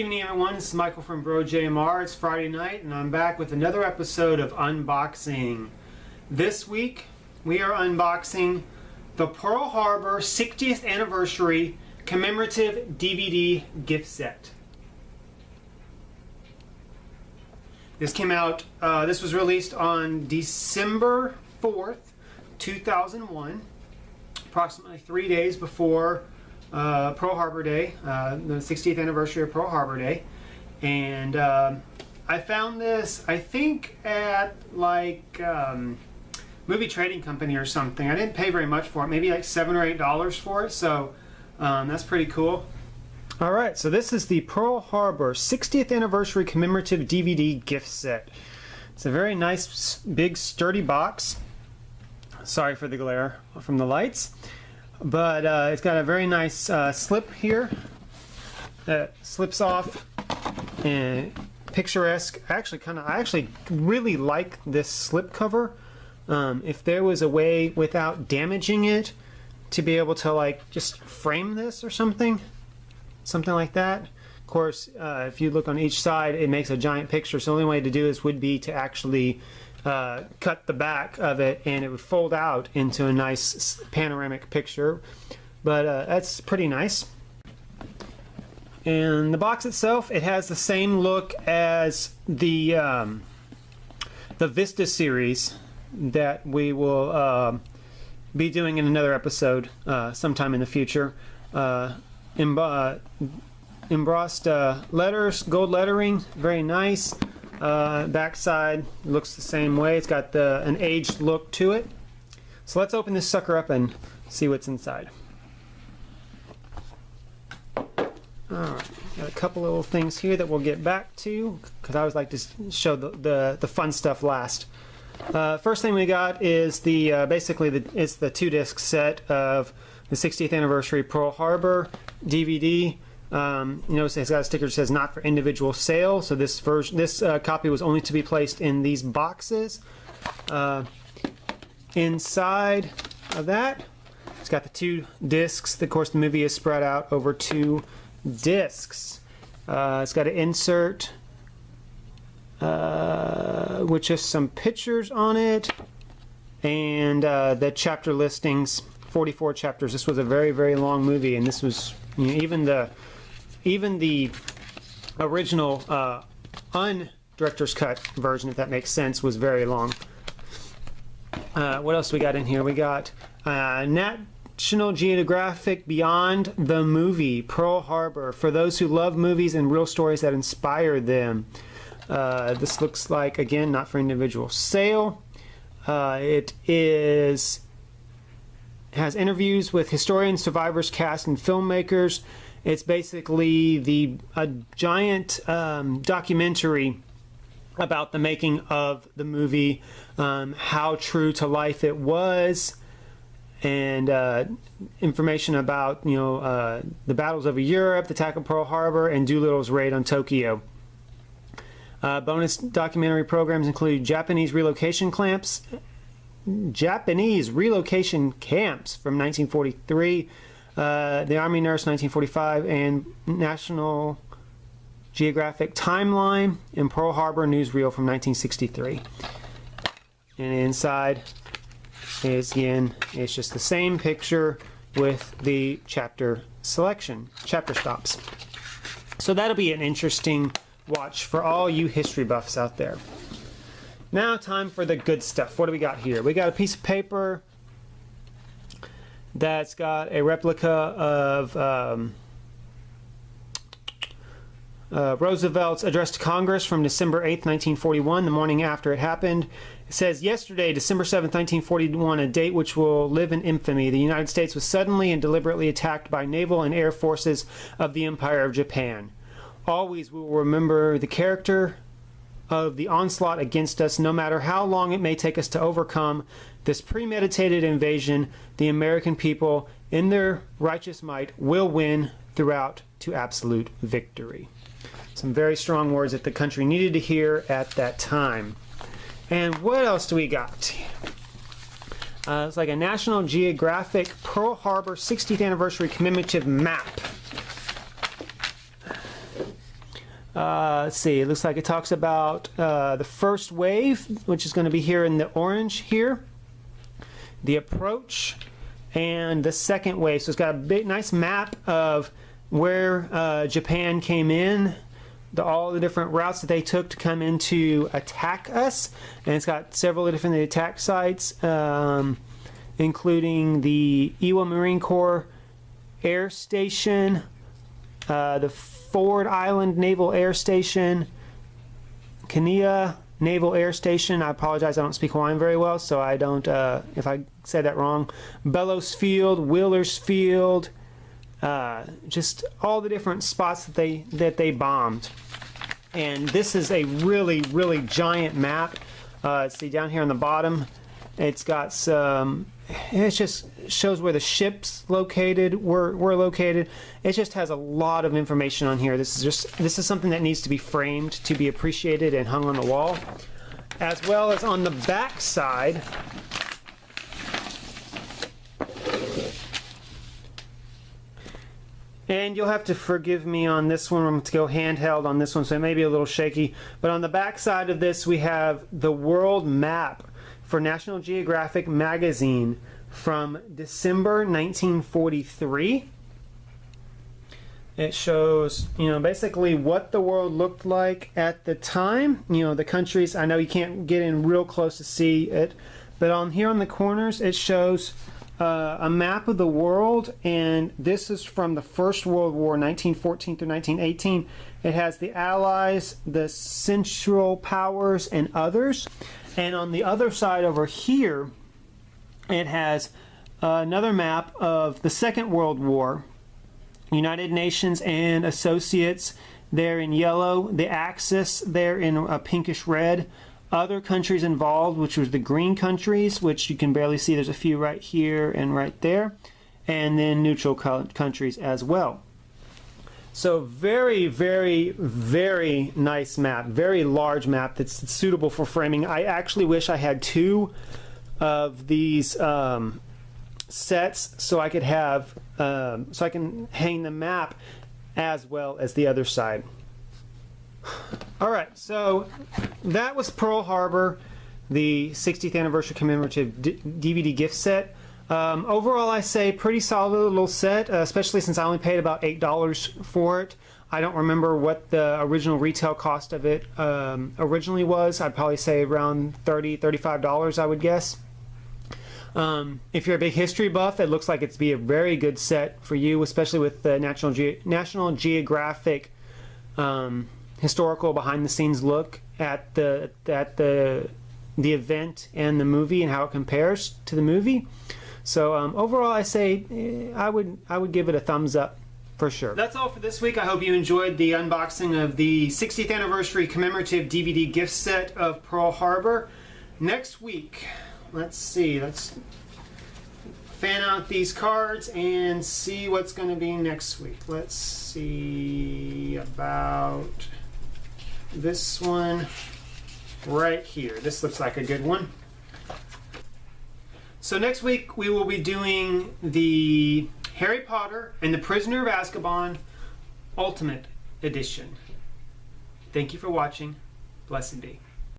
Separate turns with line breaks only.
evening, everyone. This is Michael from Bro JMR. It's Friday night, and I'm back with another episode of Unboxing. This week, we are unboxing the Pearl Harbor 60th Anniversary Commemorative DVD gift set. This came out, this was released on December 4th, 2001, approximately 3 days before Pearl Harbor Day, the 60th anniversary of Pearl Harbor Day. And I found this, I think, at like Movie Trading Company or something. I didn't pay very much for it, maybe like $7 or $8 for it, so that's pretty cool. Alright, so this is the Pearl Harbor 60th Anniversary Commemorative DVD gift set. It's a very nice, big, sturdy box. Sorry for the glare from the lights. But it's got a very nice slip here that slips off, and picturesque. I actually really like this slip cover. If there was a way without damaging it to be able to like just frame this or something like that. Of course, if you look on each side, it makes a giant picture. So the only way to do this would be to actually cut the back of it, and it would fold out into a nice panoramic picture. But that's pretty nice. And the box itself, it has the same look as the Vista series that we will be doing in another episode sometime in the future. Embossed letters, gold lettering, very nice. Backside looks the same way. It's got an aged look to it. So let's open this sucker up and see what's inside. Alright, got a couple little things here that we'll get back to, because I always like to show the fun stuff last. First thing we got is it's the 2-disc set of the 60th Anniversary Pearl Harbor DVD. You notice it's got a sticker that says not for individual sale, so this copy was only to be placed in these boxes. Inside of that, it's got the 2 discs. Of course, the movie is spread out over 2 discs. It's got an insert with just some pictures on it, and the chapter listings, 44 chapters. This was a very, very long movie, and this was, you know, even the original un-director's cut version, if that makes sense, was very long. What else we got in here? We got National Geographic Beyond the Movie, Pearl Harbor, for those who love movies and real stories that inspire them. This looks like, again, not for individual sale. It has interviews with historians, survivors, cast, and filmmakers. It's basically a giant documentary about the making of the movie, how true to life it was, and information about, you know, the battles over Europe, the attack of Pearl Harbor, and Doolittle's raid on Tokyo. Bonus documentary programs include Japanese relocation camps from 1943. The Army Nurse, 1945, and National Geographic Timeline, and Pearl Harbor Newsreel from 1963. And inside is, again, it's just the same picture with the chapter stops. So that'll be an interesting watch for all you history buffs out there. Now, time for the good stuff. What do we got here? We got a piece of paper that's got a replica of Roosevelt's address to Congress from December 8th, 1941, the morning after it happened. It says, yesterday, December 7th, 1941, a date which will live in infamy. The United States was suddenly and deliberately attacked by naval and air forces of the Empire of Japan. Always we will remember the character of the onslaught against us, no matter how long it may take us to overcome this premeditated invasion. The American people, in their righteous might, will win throughout to absolute victory. Some very strong words that the country needed to hear at that time. And what else do we got? It's like a National Geographic Pearl Harbor 60th Anniversary Commemorative Map. Let's see, it looks like it talks about the first wave, which is going to be here in the orange here, the approach, and the second wave. So it's got a big, nice map of where Japan came in, all the different routes that they took to come in to attack us, and it's got several different attack sites, including the Iwo Marine Corps Air Station, the Ford Island Naval Air Station, Kania Naval Air Station. I apologize, I don't speak Hawaiian very well, so I don't, if I said that wrong. Bellows Field, Wheelers Field, just all the different spots that they bombed. And this is a really, really giant map. See down here on the bottom, it's got some, it just shows where the ships were located. It just has a lot of information on here. This is something that needs to be framed to be appreciated and hung on the wall. As well as on the back side, and you'll have to forgive me on this one. I'm going to go handheld on this one, so it may be a little shaky. But on the back side of this, we have the world map for National Geographic magazine from December 1943. It shows, basically what the world looked like at the time. The countries, I know you can't get in real close to see it, but on here on the corners, it shows a map of the world, and this is from the First World War, 1914 through 1918. It has the Allies, the Central Powers, and others. And on the other side over here, it has another map of the Second World War, United Nations and Associates there in yellow, the Axis there in a pinkish red, other countries involved, which was the green countries, which you can barely see. There's a few right here and right there, and then neutral countries as well. So very, very, very nice map, very large map that's suitable for framing. I actually wish I had two of these sets so I could have, so I can hang the map as well as the other side. All right, so that was Pearl Harbor, the 60th anniversary commemorative DVD gift set. Overall, I say pretty solid little set, especially since I only paid about $8 for it. I don't remember what the original retail cost of it originally was. I'd probably say around $30, $35, I would guess. If you're a big history buff, it looks like it's be a very good set for you, especially with the National Geographic historical behind-the-scenes look at the event and the movie and how it compares to the movie. So overall, I say I would give it a thumbs up for sure. That's all for this week. I hope you enjoyed the unboxing of the 60th anniversary commemorative DVD gift set of Pearl Harbor. Next week, let's see, let's fan out these cards and see what's going to be next week. Let's see about this one right here. This looks like a good one. So next week we will be doing the Harry Potter and the Prisoner of Azkaban Ultimate Edition. Thank you for watching. Blessed be.